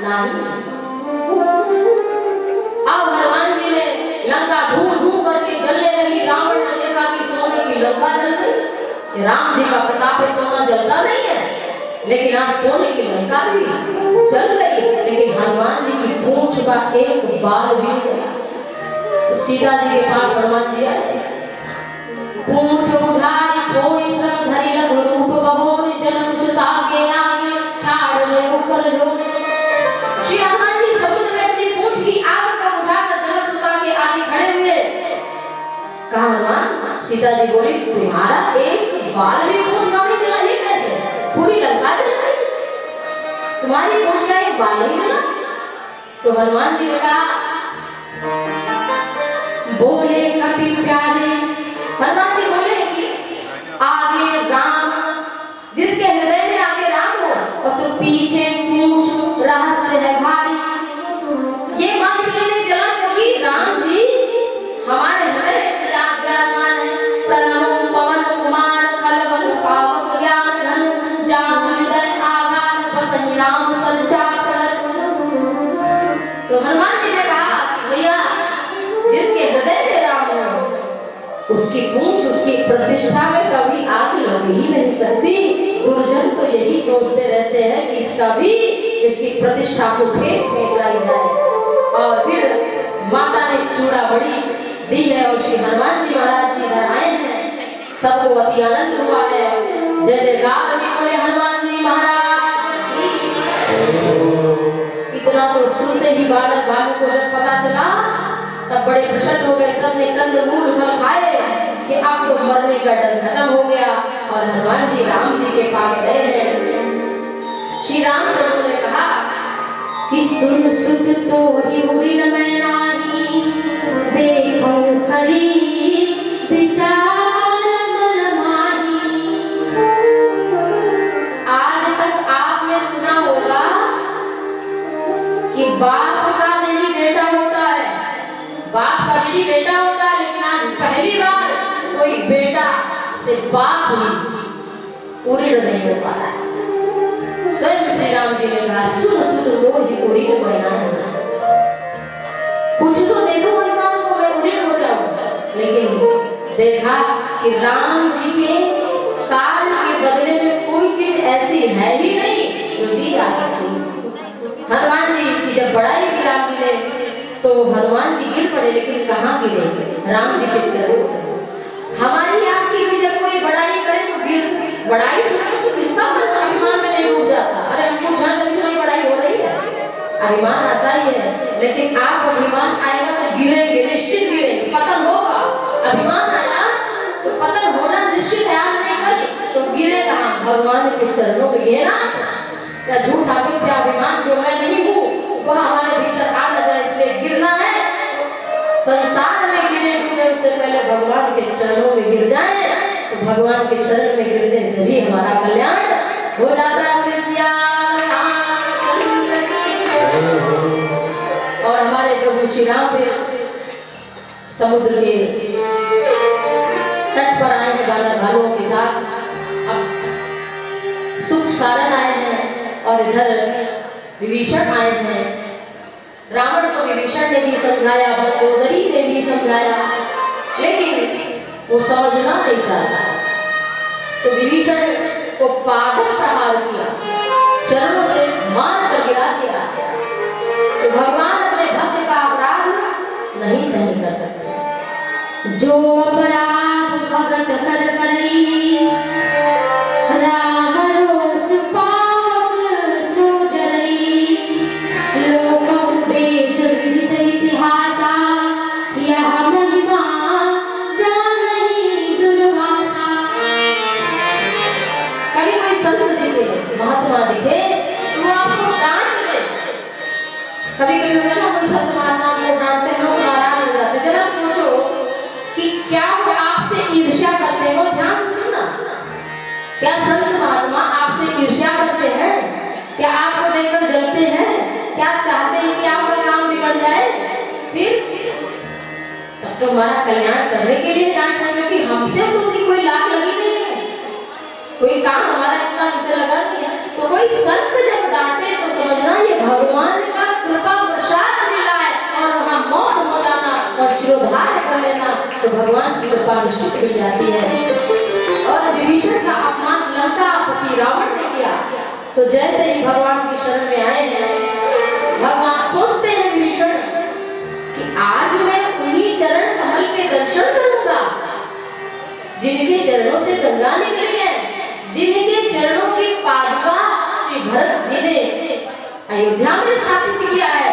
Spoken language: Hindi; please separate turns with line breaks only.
नहीं। अब हनुमान जी ने लंका धू धू करके जलने लगी। रावण ने देखा कि सोने की लंका जल गई। राम जी का प्रताप है, सोना जलता नहीं है, लेकिन आज सोने की लंका भी जल गई, लेकिन हनुमान जी की पूंछ का एक बाल भी नहीं गया। तो सीता जी के पास हनुमान जी आए। पूंछ उठाई कोई श्रम धरि लघु रूप बहोर, जनम सुता के आगे ठाड़ ले ऊपर जो। श्री हनुमान जी समुद्र में अपनी पूंछ की आग को उठाकर जनक सुता के आगे खड़े हुए। कहा हनुमान, सीता जी बोली तुम्हारा एक बाल भी पूंछ का नहीं जला, ये कैसे? पूरी लंका जल गई, तुम्हारी पूंछ का एक बाल नहीं जला। तो हनुमान जी ने कहा, बोले कपि प्यारे, हनुमान जी बोले कि आगे राम, जिसके हृदय में आगे राम हो और तो पीछे पूंछ रहस्य है भारी। ये बात इसलिए नहीं जला क्योंकि राम जी हमारे हृदय में विराजमान है। प्रणमो पवन कुमार खलबल पावक ज्ञान धन, जासु हृदय आगार बसहि राम संचार। तो हनुमान जी ने कहा भैया, जिसके हृदय में राम हो उसकी पूंछ, उसकी प्रतिष्ठा में कभी आग लग ही नहीं सकती। दुर्जन तो यही सोचते रहते हैं कि इसकी प्रतिष्ठा को ठेस पहुंचाई जाए। और फिर माता ने चूड़ा बड़ी दी है और श्री हनुमान जी महाराज जी इधर आए हैं। सबको अति आनंद हुआ है। जय जयकार भी बोले हनुमान जी महाराज की। इतना तो सुनते ही बालक बालू को जब पता चला तब बड़े प्रसन्न हो गए। सबने कंदमूल फल खाए कि अब तो मरने का डर खत्म हो गया। और हनुमान जी राम जी के पास गए हैं। श्री राम प्रभु ने कहा कि सुन सुत तो ही उड़ी न मैं नाही, देखो करी विचार मन माही। आज तक आपने सुना होगा कि बाप का ऋणी बेटा होता है, बाप का ऋणी बेटा होता है, लेकिन आज पहली बार कोई बेटा से बाप ही उऋण नहीं हो पा रहा है। स्वयं श्री राम जी ने कहा सुन सुन तो ही उऋण मैं नाही। कुछ तो दे दो हनुमान को, मैं उऋण हो जाऊं। लेकिन देखा कि राम जी के काल के बदले में कोई चीज ऐसी है ही नहीं जो दी जा सकती। हनुमान जी की जब बड़ाई की राम जी ने तो हनुमान जी गिर पड़े, लेकिन कहाँ गिरे? राम जी के चरणों में। हमारी आपकी भी जब कोई बड़ाई करे तो गिर, बड़ाई सुनो तो किसका मन अभिमान में नहीं डूब जाता? अरे हमको शायद इतनी बड़ाई हो रही है, अभिमान आता ही है, लेकिन आप अभिमान आएगा तो गिरेंगे, निश्चित गिरेंगे, पतन होगा। अभिमान आया तो पतन होना निश्चित है, आप नहीं करे तो गिरे कहाँ? भगवान के चरणों में गिरा। या झूठा मिथ्या अभिमान जो मैं नहीं हूँ वह हमारे भीतर आ न जाए, इसलिए गिरना है। संसार में गिरे डूबे उससे पहले भगवान के चरणों में गिर जाए तो भगवान के चरण में गिरने से भी हमारा कल्याण हो जाता है। और हमारे प्रभु श्री राम फिर समुद्र के तट पर आए हैं बानर भालुओं के साथ। अब सुख सारण आए हैं और इधर विभीषण आए हैं। रावण को विभीषण ने भी समझाया, मंदोदरी ने भी समझाया, लेकिन वो समझना नहीं चाहता। तो विभीषण को पादप प्रहार किया, चरणों से मार कर गिरा दिया। तो भगवान अपने भक्त का अपराध नहीं सहन कर सकते। जो अपराध भगत कर करई, राम रोष पावक सो जरई। लोकम वेद विदित इतिहासा, यह महिमा जानहि दुर्वासा। कभी कोई संत दिखे, महात्मा दिखे तो आपको डांट दे। कभी कभी होता है ना, कोई संत महात्मा को डांटते हैं, लोग नाराज हो जाते हैं। जरा सोचो कि क्या वो आपसे ईर्ष्या करते हैं? ध्यान से सुनना, क्या संत महात्मा आपसे ईर्ष्या करते हैं? क्या आपको देखकर जलते हैं? क्या चाहते हैं कि आपका काम बिगड़ जाए? फिर तब तो हमारा कल्याण करने के लिए डांट रहे, क्योंकि हमसे तो उसकी कोई लाग लगी नहीं है, कोई काम हमारा इतना हमसे लगा नहीं है। तो कोई संत जब डांटे तो समझना ये भगवान पटाभिषेक मिल जाती है। और विभीषण का अपमान लंकापति रावण ने किया, तो जैसे ही भगवान की शरण में आए हैं, भगवान सोचते हैं विभीषण कि आज मैं उन्हीं चरण कमल के दर्शन करूंगा जिनके चरणों से गंगा निकली है, जिनके चरणों की पादुका श्री भरत जी ने अयोध्या में स्थापित किया है।